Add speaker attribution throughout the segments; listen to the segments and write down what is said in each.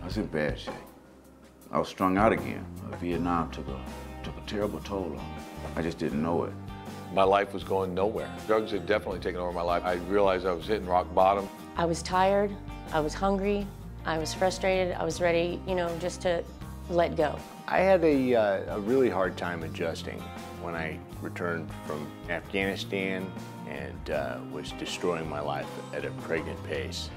Speaker 1: I was in bad shape. I was strung out again. Vietnam took a terrible toll on me. I just didn't know it.
Speaker 2: My life was going nowhere. Drugs had definitely taken over my life. I realized I was hitting rock bottom.
Speaker 3: I was tired, I was hungry, I was frustrated, I was ready, just to let go.
Speaker 4: I had a really hard time adjusting when I returned from Afghanistan and was destroying my life at a pregnant pace.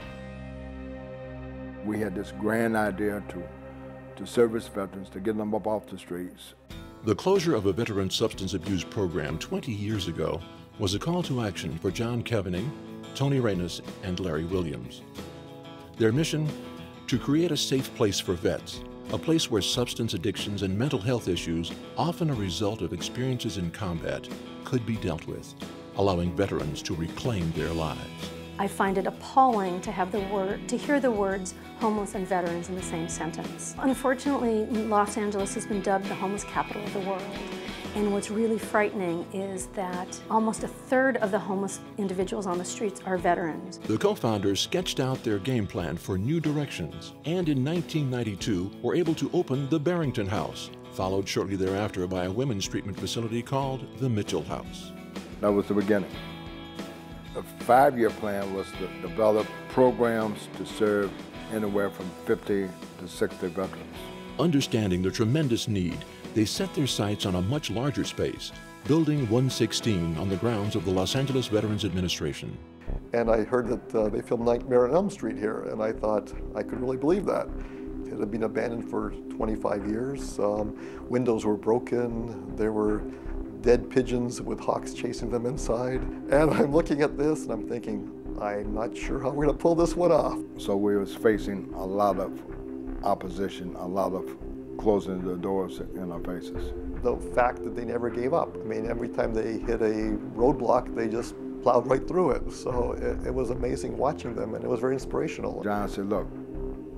Speaker 5: We had this grand idea to service veterans, to get them up off the streets.
Speaker 6: The closure of a veteran substance abuse program 20 years ago was a call to action for John Kevening, Tony Reynes, and Larry Williams. Their mission? To create a safe place for vets, a place where substance addictions and mental health issues, often a result of experiences in combat, could be dealt with, allowing veterans to reclaim their lives.
Speaker 7: I find it appalling to hear the words homeless and veterans in the same sentence. Unfortunately, Los Angeles has been dubbed the homeless capital of the world. And what's really frightening is that almost a third of the homeless individuals on the streets are veterans.
Speaker 6: The co-founders sketched out their game plan for new directions, and in 1992 were able to open the Barrington House, followed shortly thereafter by a women's treatment facility called the Mitchell House.
Speaker 5: That was the beginning. The 5-year plan was to develop programs to serve anywhere from 50 to 60 veterans.
Speaker 6: Understanding the tremendous need, they set their sights on a much larger space, Building 116 on the grounds of the Los Angeles Veterans Administration.
Speaker 8: And I heard that they filmed Nightmare on Elm Street here, and I thought I could really believe that. It had been abandoned for 25 years. Windows were broken. There were dead pigeons with hawks chasing them inside. And I'm looking at this and I'm thinking, I'm not sure how we're going to pull this one off.
Speaker 5: So we was facing a lot of opposition, a lot of closing the doors in our faces.
Speaker 8: The fact that they never gave up. I mean, every time they hit a roadblock, they just plowed right through it. So it was amazing watching them, and it was very inspirational.
Speaker 5: John said, look,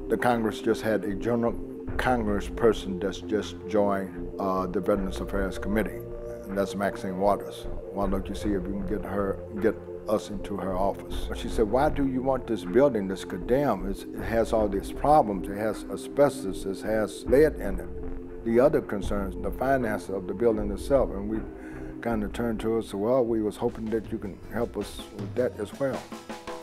Speaker 5: the Congress just had a general Congress person that's just joined the Veterans Affairs Committee, and that's Maxine Waters. Why don't you see if you can get us into her office? She said, why do you want this building that's condemned? It has all these problems. It has asbestos, it has lead in it. The other concerns, the finances of the building itself, and we kind of turned to us, well, we was hoping that you can help us with that as well.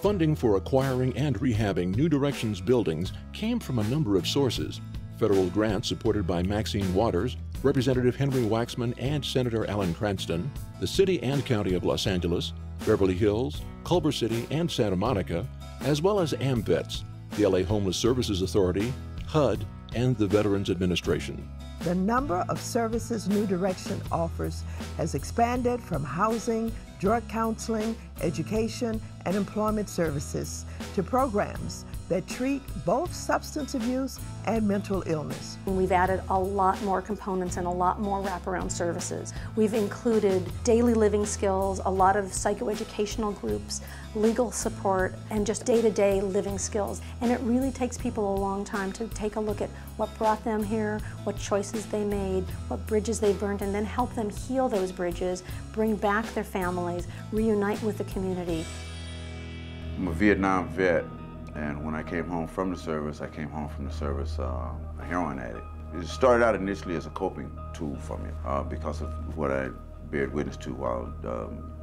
Speaker 6: Funding for acquiring and rehabbing New Directions buildings came from a number of sources. Federal grants supported by Maxine Waters, Representative Henry Waxman, and Senator Alan Cranston, the City and County of Los Angeles, Beverly Hills, Culver City, and Santa Monica, as well as AMVETS, the LA Homeless Services Authority, HUD, and the Veterans Administration.
Speaker 9: The number of services New Direction offers has expanded from housing, drug counseling, education, and employment services to programs that treat both substance abuse and mental illness.
Speaker 7: We've added a lot more components and a lot more wraparound services. We've included daily living skills, a lot of psychoeducational groups, legal support, and just day-to-day living skills. And it really takes people a long time to take a look at what brought them here, what choices they made, what bridges they burned, and then help them heal those bridges, bring back their families, reunite with the community.
Speaker 1: I'm a Vietnam vet. And when I came home from the service, a heroin addict. It started out initially as a coping tool for me because of what I bared witness to while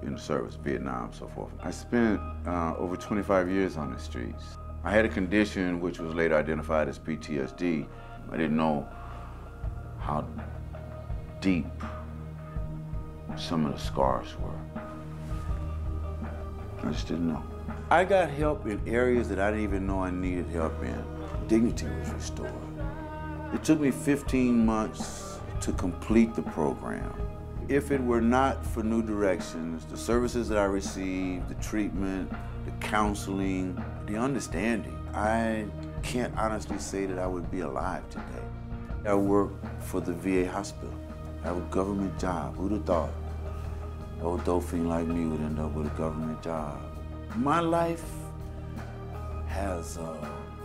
Speaker 1: in the service, Vietnam, so forth. I spent over 25 years on the streets. I had a condition which was later identified as PTSD. I didn't know how deep some of the scars were. I just didn't know. I got help in areas that I didn't even know I needed help in. Dignity was restored. It took me 15 months to complete the program. If it were not for New Directions, the services that I received, the treatment, the counseling, the understanding, I can't honestly say that I would be alive today. I work for the VA hospital. I have a government job. Who'd have thought? An old dope fiend like me would end up with a government job. My life has a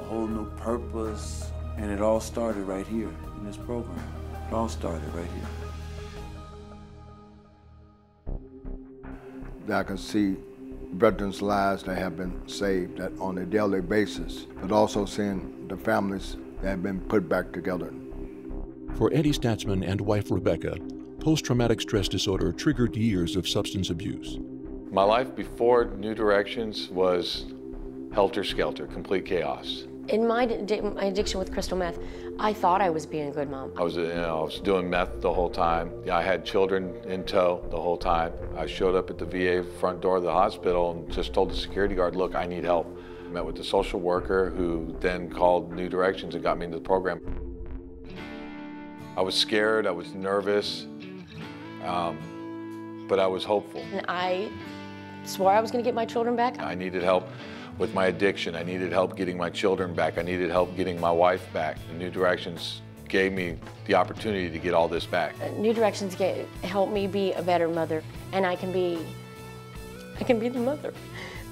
Speaker 1: whole new purpose, and it all started right here in this program. It all started right here.
Speaker 5: I can see veterans' lives that have been saved on a daily basis, but also seeing the families that have been put back together.
Speaker 6: For Eddie Statsman and wife Rebecca, post-traumatic stress disorder triggered years of substance abuse.
Speaker 2: My life before New Directions was helter-skelter, complete chaos.
Speaker 3: In my addiction with crystal meth, I thought I was being a good mom.
Speaker 2: I was doing meth the whole time. I had children in tow the whole time. I showed up at the VA front door of the hospital and just told the security guard, look, I need help. I met with the social worker who then called New Directions and got me into the program. I was scared, I was nervous, but I was hopeful.
Speaker 3: And I swore I was going to get my children back.
Speaker 2: I needed help with my addiction. I needed help getting my children back. I needed help getting my wife back. And New Directions gave me the opportunity to get all this back.
Speaker 3: New Directions helped me be a better mother, and I can be the mother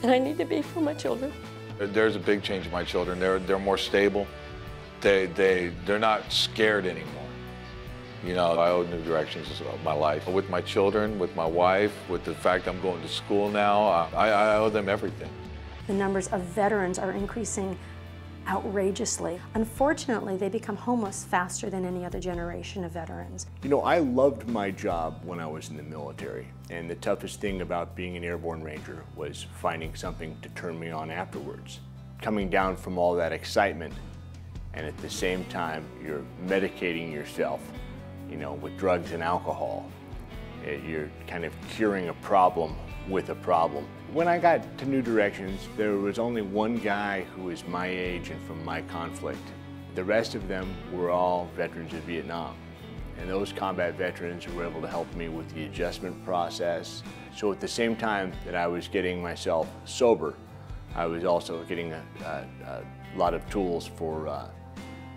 Speaker 3: that I need to be for my children.
Speaker 2: There's a big change in my children. They're more stable. They're not scared anymore. You know, I owe New Directions my life. With my children, with my wife, with the fact I'm going to school now, I owe them everything.
Speaker 7: The numbers of veterans are increasing outrageously. Unfortunately, they become homeless faster than any other generation of veterans.
Speaker 4: You know, I loved my job when I was in the military, and the toughest thing about being an airborne ranger was finding something to turn me on afterwards. Coming down from all that excitement, and at the same time, you're medicating yourself, you know, with drugs and alcohol. You're kind of curing a problem with a problem. When I got to New Directions, there was only one guy who was my age and from my conflict. The rest of them were all veterans of Vietnam. And those combat veterans were able to help me with the adjustment process. So at the same time that I was getting myself sober, I was also getting a lot of tools for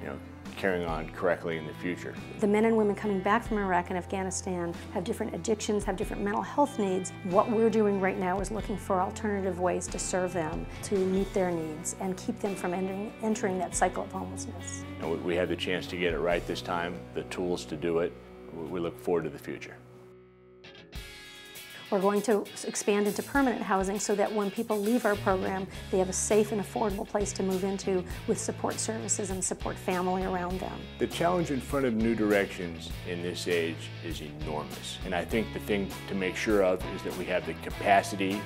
Speaker 4: you know, carrying on correctly in the future.
Speaker 7: The men and women coming back from Iraq and Afghanistan have different addictions, have different mental health needs. What we're doing right now is looking for alternative ways to serve them, to meet their needs, and keep them from entering that cycle of homelessness.
Speaker 4: And we had the chance to get it right this time, the tools to do it. We look forward to the future.
Speaker 7: We're going to expand into permanent housing so that when people leave our program, they have a safe and affordable place to move into with support services and support family around them.
Speaker 4: The challenge in front of New Directions in this age is enormous. And I think the thing to make sure of is that we have the capacity,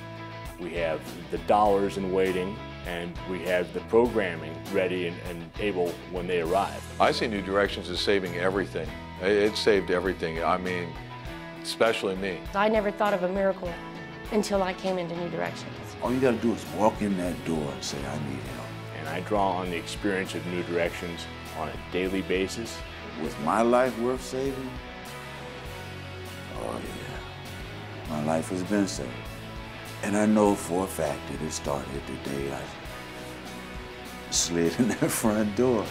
Speaker 4: we have the dollars in waiting, and we have the programming ready and able when they arrive.
Speaker 2: I see New Directions as saving everything. It saved everything. I mean, especially me.
Speaker 3: I never thought of a miracle until I came into New Directions.
Speaker 1: All you gotta do is walk in that door and say, I need help.
Speaker 4: And I draw on the experience of New Directions on a daily basis.
Speaker 1: Was my life worth saving? Oh yeah, my life has been saved. And I know for a fact that it started the day I slid in that front door.